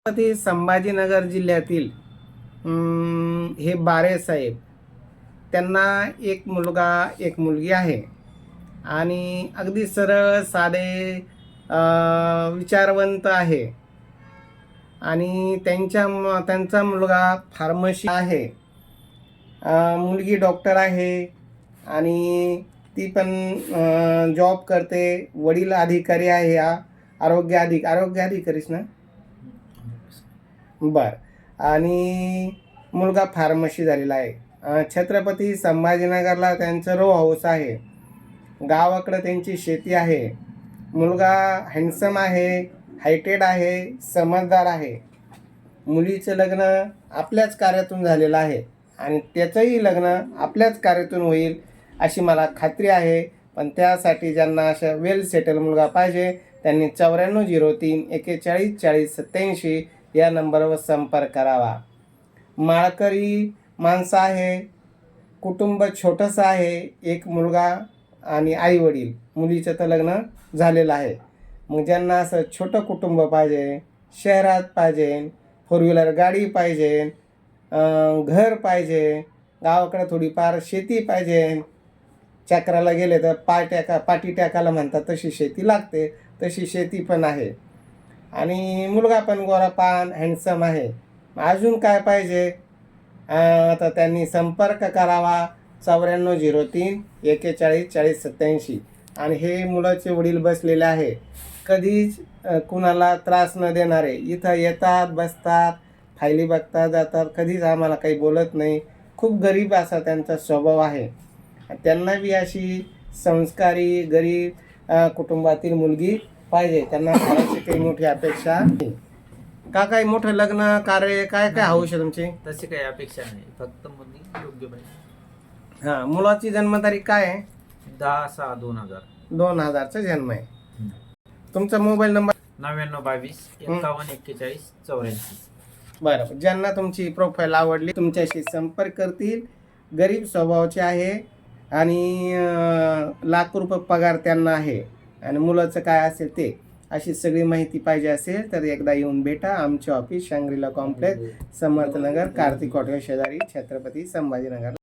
छत्रपती संभाजीनगर जिल्ह्यातील हे बारे साहेब, त्यांना एक मुलगा एक मुलगी आहे आणि अगदी सरळ साधे विचारवंत आहे आणि त्यांचा मुलगा फार्मसी आहे, मुलगी डॉक्टर आहे आणि ती पण जॉब करते. वडील अधिकारी आहे, आरोग्य अधिकारीच ना. बर. आणि मुलगा फार्मसी झालेला आहे. छत्रपती संभाजीनगरला त्यांचं रो हाऊस आहे. गावाकडं त्यांची शेती आहे. मुलगा हँडसम आहे, हायटेड आहे, समजदार आहे. मुलीचं लग्न आपल्याच कार्यातून झालेलं आहे आणि त्याचंही लग्न आपल्याच कार्यातून होईल अशी मला खात्री आहे. पण त्यासाठी ज्यांना अशा वेल सेटल मुलगा पाहिजे त्यांनी 9403 41 40 87 या नंबरवर संपर्क करावा. माळकरी माणसं आहे, कुटुंब छोटंसं आहे, एक मुलगा आणि आई वडील. मुलीचं तर लग्न झालेलं आहे. मग ज्यांना असं छोटं कुटुंब पाहिजे, शहरात पाहिजे, फोर व्हीलर गाडी पाहिजे, घर पाहिजे, गावाकडे थोडीफार शेती पाहिजे, चक्राला गेले तर पाटी टाकायला म्हणतात तशी शेती लागते, तशी शेती पण आहे आणि मुलगा पण गोरापान हँडसम आहे. अजून काय पाहिजे तर त्यांनी संपर्क करावा 9403 41 40 87. आणि हे मुलाचे वडील बसलेले आहे, कधीच कुणाला त्रास न देणारे. इथं येतात, बसतात, फायली बघतात, जातात, कधीच आम्हाला काही बोलत नाही. खूप गरीब असा त्यांचा स्वभाव आहे. त्यांना बी अशी संस्कारी गरीब कुटुंबातील मुलगी पाहिजे. त्यांना घराची काही मोठी अपेक्षा नाही. काही मोठं लग्न कार्य काय हौस आहे तुमची? तशी काही अपेक्षा नाही, फक्त मुलगी योग्य पाहिजे. हां, मुलाची जन्मतारीख काय आहे? 10/6/2000. 2000चा जन्म आहे. तुमचा मोबाईल नंबर? 9922 51 41 84. बरं. ज्यांना तुमची प्रोफाईल आवडली तुमच्याशी संपर्क करतील. गरीब स्वभावाचे आहे आणि लाख रुपये पगार त्यांना आहे आणि मुलाचं काय असेल ते. अशी सगळी माहिती पाहिजे असेल तर एकदा येऊन भेटा. आमचे office Shangrila complex, Samarthnagar, Kartik hotel शेजारी, छत्रपती संभाजीनगर.